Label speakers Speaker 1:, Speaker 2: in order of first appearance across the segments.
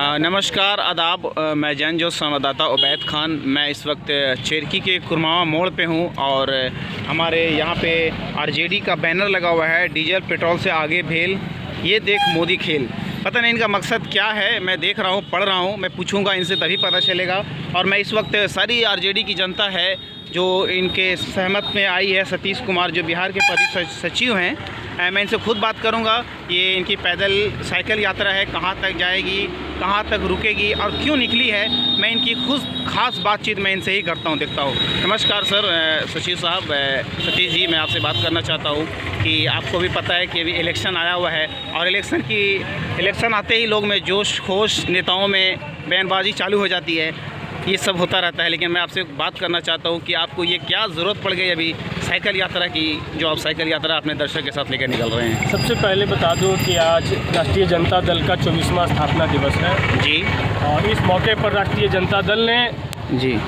Speaker 1: नमस्कार आदाब। मैं जैन जोश संवाददाता उबैद खान। मैं इस वक्त चेरकी के कुरमावा मोड़ पे हूँ और हमारे यहाँ पे आरजेडी का बैनर लगा हुआ है, डीजल पेट्रोल से आगे भेल, ये देख मोदी खेल। पता नहीं इनका मकसद क्या है, मैं देख रहा हूँ, पढ़ रहा हूँ, मैं पूछूंगा इनसे तभी पता चलेगा। और मैं इस वक्त सारी आरजेडी की जनता है जो इनके सहमत में आई है, सतीश कुमार जो बिहार के प्रदेश सचिव हैं, मैं इनसे खुद बात करूंगा। ये इनकी पैदल साइकिल यात्रा है, कहाँ तक जाएगी, कहाँ तक रुकेगी और क्यों निकली है, मैं इनकी खुद खास बातचीत मैं इनसे ही करता हूँ, देखता हूँ। नमस्कार सर, सचिव साहब, सतीश जी, मैं आपसे बात करना चाहता हूँ कि आपको भी पता है कि अभी इलेक्शन आया हुआ है और इलेक्शन आते ही लोग में जोश खोश, नेताओं में बयानबाजी चालू हो जाती है, ये सब होता रहता है। लेकिन मैं आपसे बात करना चाहता हूँ कि आपको ये क्या ज़रूरत पड़ गई अभी साइकिल यात्रा की, जो आप साइकिल यात्रा अपने दर्शक के साथ लेकर निकल रहे हैं?
Speaker 2: सबसे पहले बता दूं कि आज राष्ट्रीय जनता दल का 24वां स्थापना दिवस है
Speaker 1: जी,
Speaker 2: और इस मौके पर राष्ट्रीय जनता दल ने
Speaker 1: जी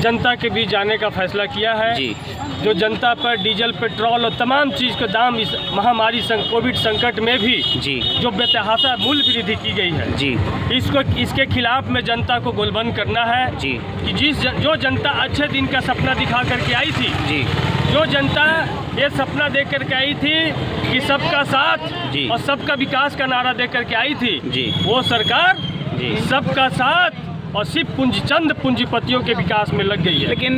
Speaker 2: जनता के बीच जाने का फैसला किया है जी। जो जनता पर डीजल, पेट्रोल और तमाम चीज़ का दाम इस महामारी कोविड संकट में भी
Speaker 1: जी
Speaker 2: जो बेतहाशा मूल्य वृद्धि की गई है
Speaker 1: जी,
Speaker 2: इसके खिलाफ में जनता को गोलबंद करना है
Speaker 1: जी
Speaker 2: कि जो जनता अच्छे दिन का सपना दिखा करके आई थी
Speaker 1: जी,
Speaker 2: जो जनता ये सपना देख करके आई थी कि सबका साथ
Speaker 1: जी
Speaker 2: और सबका विकास का नारा दे करके आई थी
Speaker 1: जी,
Speaker 2: वो सरकार
Speaker 1: जी
Speaker 2: सबका साथ और सिर्फ चंद पूंजीपतियों के विकास में लग गई है।
Speaker 1: लेकिन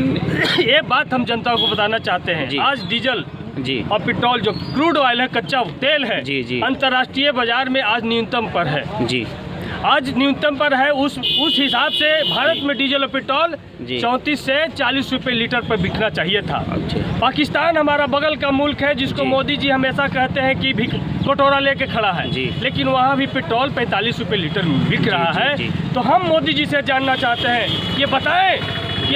Speaker 2: ये बात हम जनता को बताना चाहते हैं। आज डीजल
Speaker 1: जी
Speaker 2: और पेट्रोल जो क्रूड ऑयल है, कच्चा तेल है,
Speaker 1: जी जी,
Speaker 2: अंतर्राष्ट्रीय बाजार में आज न्यूनतम पर है
Speaker 1: जी,
Speaker 2: आज न्यूनतम पर है। उस हिसाब से भारत में डीजल और पेट्रोल 34 से 40 रुपए लीटर पर बिकना चाहिए था। पाकिस्तान हमारा बगल का मुल्क है जिसको मोदी जी हमेशा कहते हैं कि कटोरा लेके खड़ा है, लेकिन वहाँ भी पेट्रोल 45 रुपए लीटर बिक रहा है। तो हम मोदी जी से जानना चाहते हैं, ये बताएं कि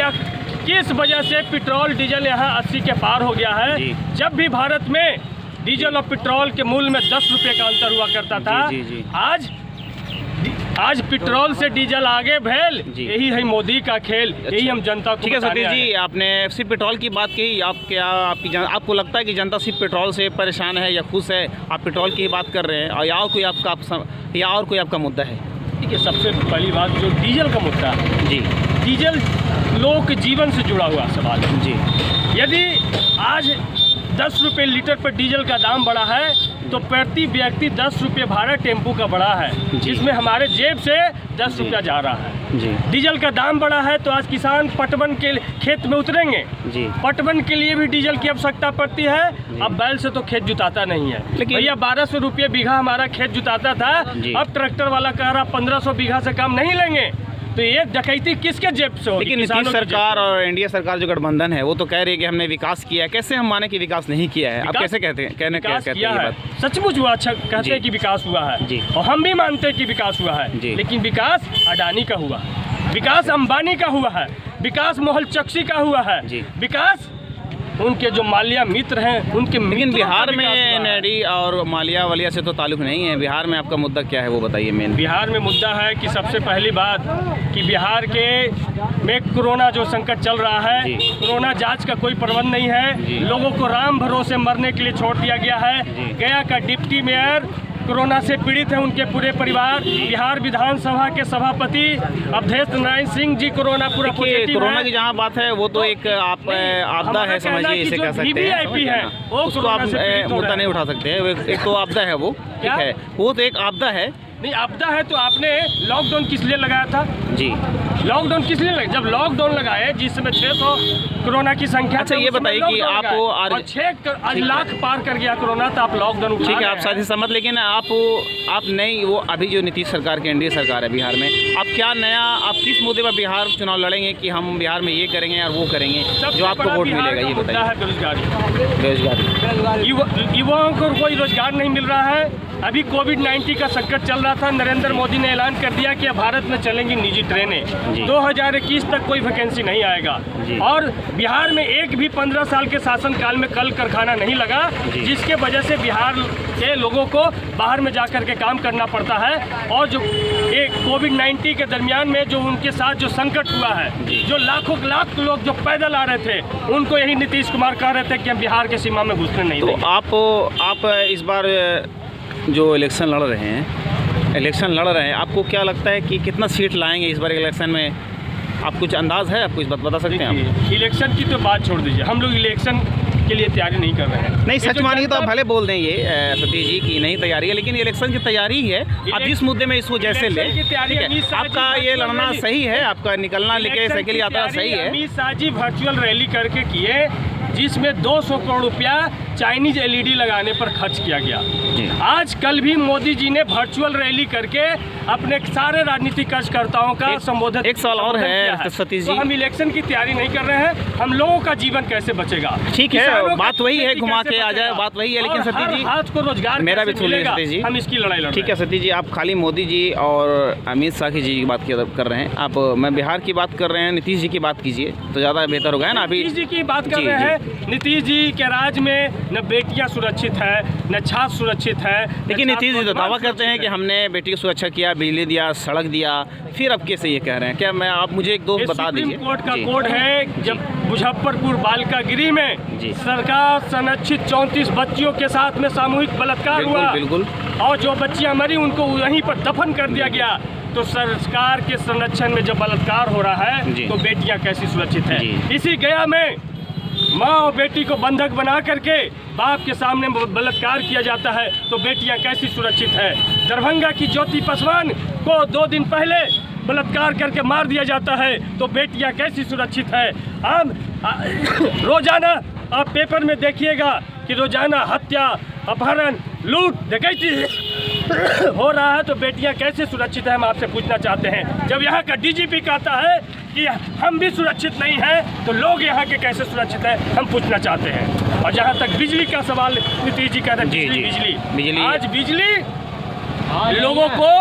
Speaker 2: किस वजह से पेट्रोल डीजल यहाँ 80 के पार हो गया है, जब भी भारत में डीजल और पेट्रोल के मूल्य में 10 रुपये का अंतर हुआ करता था। आज पेट्रोल से डीजल आगे भेल, यही है मोदी का खेल। यही हम जनता को।
Speaker 1: ठीक है सतीश जी, आपने सिर्फ पेट्रोल की बात की, आपको लगता है कि जनता सिर्फ पेट्रोल से परेशान है या खुश है? आप पेट्रोल की बात कर रहे हैं और या और कोई आपका मुद्दा है?
Speaker 2: ठीक है, सबसे पहली बात जो डीजल का मुद्दा है जी, डीजल लोगों के जीवन से जुड़ा हुआ सवाल है जी। यदि आज 10 रुपये लीटर पर डीजल का दाम बढ़ा है तो प्रति व्यक्ति 10 रुपये भाड़ा टेम्पू का बढ़ा है, जिसमें हमारे जेब से 10 रुपया जा रहा है जी। डीजल का दाम बढ़ा है तो आज किसान पटवन के खेत में उतरेंगे जी। पटवन के लिए भी डीजल की आवश्यकता पड़ती है। अब बैल से तो खेत जुताता नहीं है, लेकिन भैया 1200 रुपये बीघा हमारा खेत जुताता था, अब ट्रैक्टर वाला कह रहा 1500 बीघा से कम नहीं लेंगे। तो ये डकैती किसके जेब से होगी?
Speaker 1: लेकिन नीतीश सरकार और एनडीए सरकार जो गठबंधन है वो तो कह रही है कि हमने विकास किया है। कैसे हम माने कि विकास नहीं किया है? आप कैसे कहते हैं? कहते हैं
Speaker 2: सचमुच हुआ, अच्छा कहते हैं कि विकास हुआ है जी, और हम भी मानते हैं कि विकास हुआ है जी। लेकिन विकास अडानी का हुआ है, विकास अंबानी का हुआ है, विकास मोहल चक्सी का हुआ है जी, विकास उनके जो मालिया मित्र हैं उनके।
Speaker 1: लेकिन बिहार में एनडी और मालिया वालिया से तो ताल्लुक नहीं है। बिहार में आपका मुद्दा क्या है वो बताइए। मेन
Speaker 2: बिहार में मुद्दा है कि सबसे पहली बात कि बिहार में कोरोना जो संकट चल रहा है, कोरोना जांच का कोई प्रबंध नहीं है। लोगों को राम भरोसे मरने के लिए छोड़ दिया गया है। गया का डिप्टी मेयर कोरोना से पीड़ित है, उनके पूरे परिवार। बिहार विधानसभा के सभापति अवधेश नारायण सिंह जी कोरोना पूरा पॉजिटिव है।
Speaker 1: कोरोना की जहाँ बात है वो तो एक आपदा है, समझिए, इसे कह सकते हैं, उसको आप मुद्दा नहीं उठा सकते हैं। एक तो आपदा है, वो ठीक है, वो तो एक आपदा है।
Speaker 2: नहीं, आपदा है तो आपने लॉकडाउन किस लिए लगाया था जी? लॉकडाउन किस लिए जब लॉकडाउन लगाए जिसमें 600 कोरोना की संख्या।
Speaker 1: अच्छा ये बताइए कि आप
Speaker 2: 6 लाख पार कर गया कोरोना, तो आप लॉकडाउन उठा।
Speaker 1: ठीक है, आप साथी समझ, लेकिन आप नहीं, वो अभी जो नीतीश सरकार की एनडीए सरकार है बिहार में, आप क्या नया, आप किस मुद्दे पर बिहार चुनाव लड़ेंगे कि हम बिहार में ये करेंगे और वो करेंगे जो आपको वोट मिलेगा? ये बताइए। बेरोजगारी,
Speaker 2: युवाओं को कोई रोजगार नहीं मिल रहा है। अभी कोविड-19 का संकट चल रहा था, नरेंद्र मोदी ने ऐलान कर दिया कि भारत में चलेंगी निजी ट्रेनें। 2021 तक कोई वैकेंसी नहीं आएगा और बिहार में एक भी 15 साल के शासनकाल में कल कारखाना नहीं लगा, जिसके वजह से बिहार के लोगों को बाहर में जाकर के काम करना पड़ता है। और जो एक कोविड-19 के दरमियान में जो उनके साथ जो संकट हुआ है, जो लाख लोग जो पैदल आ रहे थे, उनको यही नीतीश कुमार कह रहे थे कि हम बिहार के सीमा में घुसने नहीं देंगे।
Speaker 1: तो आप इस बार जो इलेक्शन लड़ रहे हैं इलेक्शन लड़ रहे हैं, आपको क्या लगता है कि कितना सीट लाएंगे इस बार इलेक्शन में? आप कुछ अंदाज़ है, आप कुछ बता सकते हैं आप?
Speaker 2: इलेक्शन की तो बात छोड़ दीजिए, हम लोग इलेक्शन के लिए तैयारी नहीं कर रहे हैं।
Speaker 1: नहीं, सच मानिए तो आप भले बोल दें ये सतीश जी की नहीं तैयारी है, लेकिन इलेक्शन की तैयारी ही है। आप जिस मुद्दे में इसको जैसे ले, आपका ये लड़ना सही है, आपका निकलना लेके साइकिल यात्रा सही है।
Speaker 2: अमित शाह जी वर्चुअल रैली करके किए, जिसमें 200 करोड़ रुपया चाइनीज एलईडी लगाने पर खर्च किया गया। आज कल भी मोदी जी ने वर्चुअल रैली करके अपने सारे राजनीतिक कार्यकर्ताओं का संबोधन।
Speaker 1: एक सवाल और है सतीश जी,
Speaker 2: तो हम इलेक्शन की तैयारी नहीं कर रहे हैं, हम लोगों का जीवन कैसे बचेगा?
Speaker 1: ठीक है, बात वही है, घुमा के आ जाए, बात वही है। लेकिन सतीश जी,
Speaker 2: आज को रोजगार
Speaker 1: मेरा भी मिलेगा, सतीश जी,
Speaker 2: हम इसकी लड़ाई लड़।
Speaker 1: ठीक है सतीश जी, आप खाली मोदी जी और अमित शाह जी की बात कर रहे हैं, आप मैं बिहार की बात कर रहे हैं, नीतीश जी की बात कीजिए तो ज़्यादा बेहतर होगा ना। अभी
Speaker 2: नीतीश जी की बात कर रहे हैं, नीतीश जी के राज में न बेटियां सुरक्षित है, न छात्र सुरक्षित है।
Speaker 1: लेकिन नीतीश जी तो दावा करते हैं कि हमने बेटी की सुरक्षा किया, बिजली दिया, सड़क दिया, फिर अब कैसे ये कह रहे हैं? क्या मैं आप मुझे एक दो बता दीजिए।
Speaker 2: सुप्रीम कोर्ट का कोड है, जब मुजफ्फरपुर बालिका गृह में सरकार संरक्षित 34 बच्चियों के साथ में सामूहिक बलात्कार हुआ, बिल्कुल, और जो बच्चियां मरी उनको वहीं पर दफन कर दिया गया। तो सरकार के संरक्षण में जब बलात्कार हो रहा है तो बेटियां कैसी सुरक्षित है? इसी गया में माँ और बेटी को बंधक बना करके बाप के सामने बलात्कार किया जाता है, तो बेटियां कैसी सुरक्षित है? दरभंगा की ज्योति पासवान को 2 दिन पहले बलात्कार करके मार दिया जाता है, तो बेटियां कैसी सुरक्षित है? हम रोजाना आप पेपर में देखिएगा कि रोजाना हत्या, अपहरण, लूट, डकैती हो रहा है, तो बेटियां कैसे सुरक्षित है? हम आपसे पूछना चाहते हैं। जब यहाँ का डीजीपी कहता है कि हम भी सुरक्षित नहीं हैं, तो लोग यहाँ के कैसे सुरक्षित है, हम पूछना चाहते हैं। और जहाँ तक बिजली का सवाल, नीतीश जी कह रहे हैं बिजली, आज बिजली लोगों को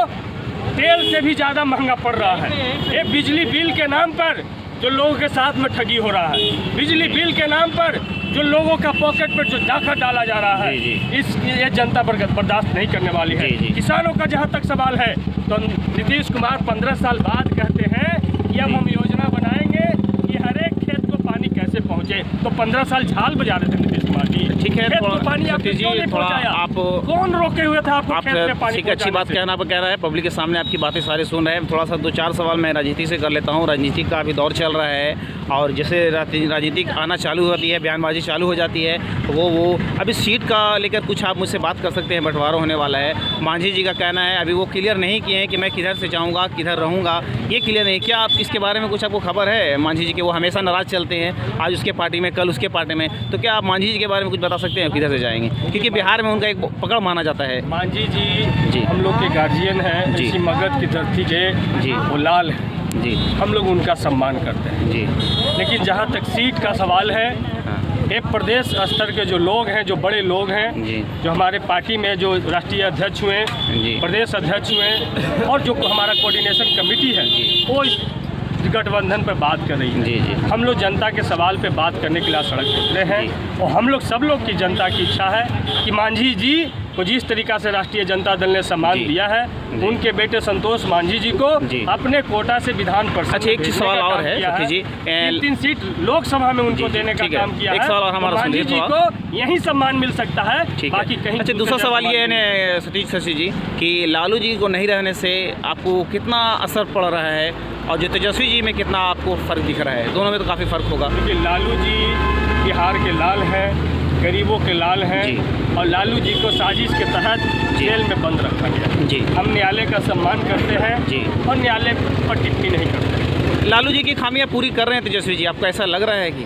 Speaker 2: तेल से भी ज़्यादा महंगा पड़ रहा है। ये बिजली बिल के नाम पर जो लोगों के साथ में ठगी हो रहा है, बिजली बिल के नाम पर जो लोगों का पॉकेट पर जो दाखा डाला जा रहा है, ये जनता बर्दाश्त नहीं करने वाली है। किसानों का जहाँ तक सवाल है, तो नीतीश कुमार 15 साल बाद कहते हैं कि अब हम योजना बनाएंगे कि हर एक खेत को पानी कैसे पहुँचे। तो 15 साल झाल बजा रहे थे नीतीश कुमार जी।
Speaker 1: ठीक है,
Speaker 2: पानी आप कौन रोके हुए था आपको?
Speaker 1: ठीक है, अच्छी बात कहना आप कह रहे हैं, पब्लिक के सामने आपकी बातें सारे सुन रहे हैं। थोड़ा सा 2-4 सवाल मैं राजनीति से कर लेता हूँ। राजनीति का अभी दौर चल रहा है, और जैसे राजनीति आना चालू होती है, बयानबाजी चालू हो जाती है, वो अभी सीट का लेकर कुछ आप मुझसे बात कर सकते हैं। बंटवारा होने वाला है, मांझी जी का कहना है अभी वो क्लियर नहीं किए हैं कि मैं किधर से जाऊँगा, किधर रहूँगा, ये क्लियर नहीं। क्या आप इसके बारे में कुछ आपको खबर है मांझी जी के? वो हमेशा नाराज़ चलते हैं, आज उसके पार्टी में, कल उसके पार्टी में, तो क्या आप मांझी जी के बारे में कुछ बता सकते हैं किधर से जाएंगे? क्योंकि बिहार में उनका एक पकड़ माना जाता है।
Speaker 2: मांझी जी हम लोग के गार्जियन हैं, इसी मगध की धरती के वो लाल है जी, हम लोग उनका सम्मान करते हैं जी। लेकिन जहाँ तक सीट का सवाल है, एक प्रदेश स्तर के जो लोग हैं, जो बड़े लोग हैं जी, जो हमारे पार्टी में जो राष्ट्रीय अध्यक्ष हुए, प्रदेश अध्यक्ष हुए, और जो हमारा कोऑर्डिनेशन कमेटी है, वो गठबंधन पर बात कर रही है जी। हम लोग जनता के सवाल पे बात करने के लिए सड़क पर उतरे हैं, और हम लोग सब लोग की जनता की इच्छा है कि मांझी जी को जिस तरीका से राष्ट्रीय जनता दल ने सम्मान दिया है, उनके बेटे संतोष मांझी जी को अपने कोटा से विधान परिषद।
Speaker 1: अच्छा, एक सवाल और है सतीश जी,
Speaker 2: 3 सीट लोकसभा में उनको देने का काम किया है।
Speaker 1: एक सवाल और हमारा,
Speaker 2: मांझी जी को यही सम्मान मिल सकता है, बाकी कहीं।
Speaker 1: अच्छा, दूसरा सवाल ये है सतीश जी कि लालू जी को नहीं रहने से आपको कितना असर पड़ रहा है, और जो तेजस्वी जी में कितना आपको फ़र्क दिख रहा है? दोनों में तो काफ़ी फ़र्क होगा।
Speaker 2: क्योंकि लालू जी बिहार के लाल हैं, गरीबों के लाल हैं, और लालू जी को साजिश के तहत जेल में बंद रखा गया जी। हम न्यायालय का सम्मान करते हैं जी, और न्यायालय पर टिप्पणी नहीं करते।
Speaker 1: लालू जी की खामियां पूरी कर रहे हैं तेजस्वी जी, आपको ऐसा लग रहा है कि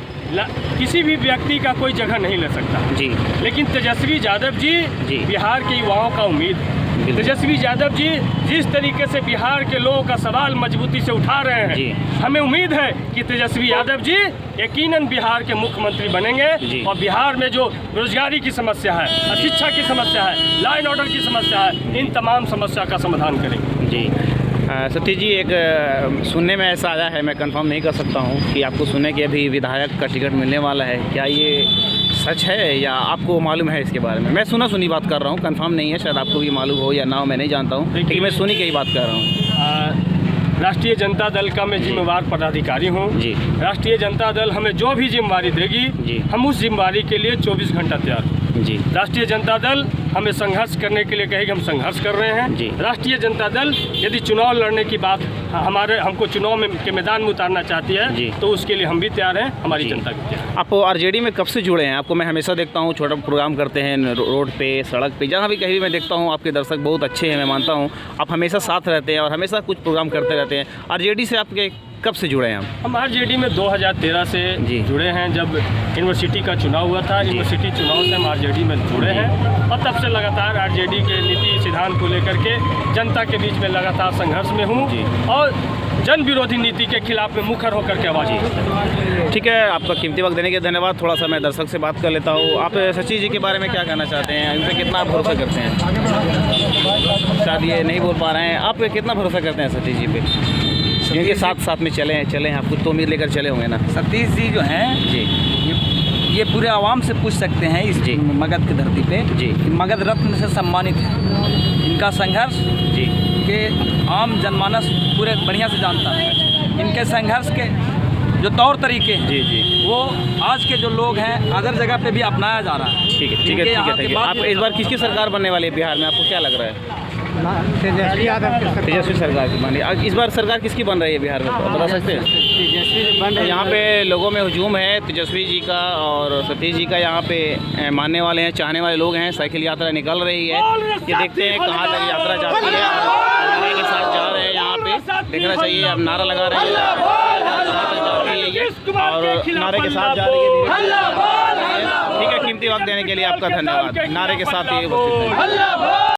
Speaker 2: किसी भी व्यक्ति का कोई जगह नहीं ले सकता जी, लेकिन तेजस्वी यादव जी बिहार के युवाओं का उम्मीद है। तेजस्वी यादव जी जिस तरीके से बिहार के लोगों का सवाल मजबूती से उठा रहे हैं, हमें उम्मीद है कि तेजस्वी यादव जी यकीनन बिहार के मुख्यमंत्री बनेंगे, और बिहार में जो बेरोजगारी की समस्या है, शिक्षा की समस्या है, लॉ एंड ऑर्डर की समस्या है, इन तमाम समस्या का समाधान करेंगे जी।
Speaker 1: सतीश जी, एक सुनने में ऐसा आया है, मैं कंफर्म नहीं कर सकता हूं कि आपको सुने कि अभी विधायक का टिकट मिलने वाला है, क्या ये सच है या आपको मालूम है इसके बारे में? मैं सुनी बात कर रहा हूं, कंफर्म नहीं है, शायद आपको भी मालूम हो या ना हो, मैं नहीं जानता हूं, लेकिन मैं सुनी की ही बात कर रहा हूँ।
Speaker 2: राष्ट्रीय जनता दल का मैं जिम्मेवार पदाधिकारी हूँ जी। राष्ट्रीय जनता दल हमें जो भी जिम्मेवारी देगी, हम उस जिम्मेवारी के लिए 24 घंटा तैयार हैं जी। राष्ट्रीय जनता दल हमें संघर्ष करने के लिए कहेगी, हम संघर्ष कर रहे हैं। राष्ट्रीय जनता दल यदि चुनाव लड़ने की बात हमको चुनाव के मैदान में उतारना चाहती है तो उसके लिए हम भी तैयार हैं, हमारी जनता भी तैयार है।
Speaker 1: आप आरजेडी में कब से जुड़े हैं? आपको मैं हमेशा देखता हूँ, छोटा प्रोग्राम करते हैं रोड पे, सड़क पे, जहाँ भी कहीं भी मैं देखता हूँ आपके दर्शक बहुत अच्छे हैं, मैं मानता हूँ। आप हमेशा साथ रहते हैं और हमेशा कुछ प्रोग्राम करते रहते हैं। आरजेडी से आपके कब से जुड़े हैं?
Speaker 2: हम आरजेडी में 2013 से जुड़े हैं, जब यूनिवर्सिटी का चुनाव हुआ था। यूनिवर्सिटी चुनाव से हम आरजेडी में जुड़े हैं और तब से लगातार आरजेडी के नीति सिद्धांत को लेकर के जनता के बीच में लगातार संघर्ष में हूँ और जन विरोधी नीति के खिलाफ में मुखर होकर के आवाज़ है।
Speaker 1: ठीक है, आपका कीमती वक्त देने के धन्यवाद। थोड़ा सा मैं दर्शक से बात कर लेता हूँ। आप सचिव जी के बारे में क्या कहना चाहते हैं? इन पर कितना आप भरोसा करते हैं? शायद ये नहीं बोल पा रहे हैं। आप कितना भरोसा करते हैं सतीश जी पे? क्योंकि साथ में चले हैं, आप कुछ तो उम्मीद लेकर चले होंगे ना।
Speaker 3: सतीश जी जो हैं ये पूरे आवाम से पूछ सकते हैं इस मगध की धरती पे कि मगध रत्न से सम्मानित है। इनका संघर्ष के आम जनमानस पूरे बढ़िया से जानता है। इनके संघर्ष के जो तौर तरीके हैं वो आज के जो लोग हैं अदर जगह पे भी अपनाया जा रहा है।
Speaker 1: ठीक है। आप इस बार किसकी सरकार बनने वाली है बिहार में? आपको क्या लग रहा है? तेजस्वी सरकार की बन रही है। इस बार सरकार किसकी बन रही है बिहार में, तो बता सकते हैं? तेजस्वी बन रही है। यहाँ पे लोगों में हुजूम है तेजस्वी जी का और सतीश जी का। यहाँ पे मानने वाले हैं, चाहने वाले लोग हैं। साइकिल यात्रा निकल रही है, ये देखते हैं कहाँ तक यात्रा जाती है। नारे के साथ जा रहे हैं, यहाँ पे देखना चाहिए। अब नारा लगा रहे हैं, और नारे के साथ जा रही है। ठीक है, कीमती वक्त देने के लिए आपका धन्यवाद। नारे के साथ ये